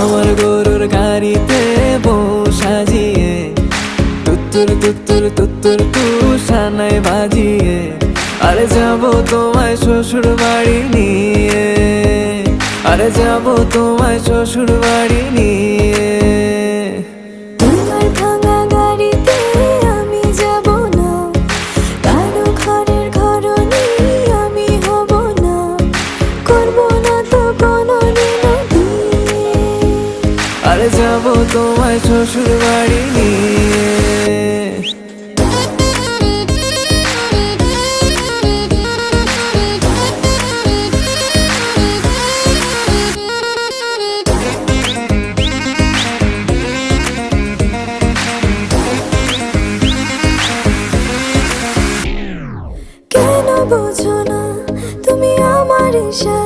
আমার গরুর গাড়িতে বউ সাজিয়ে তুত্তুর তুত্তুর তুত্তুর তুষানায় বাজিয়ে আরে যাবো তোমায় শ্বশুর বাড়ি নিয়ে, আরে যাবো তোমায় শ্বশুর বাড়ি নিয়ে। তোমার ভাঙা গাড়িতে আমি যাব না, কারো ঘরের ঘরনি আমি হব না, করব না তো কোনোদিনও বিয়ে। আরে যাবো তোমায় শ্বশুর বাড়ি নিয়ে। কেন বোঝো না তুমি আমার ইশারা?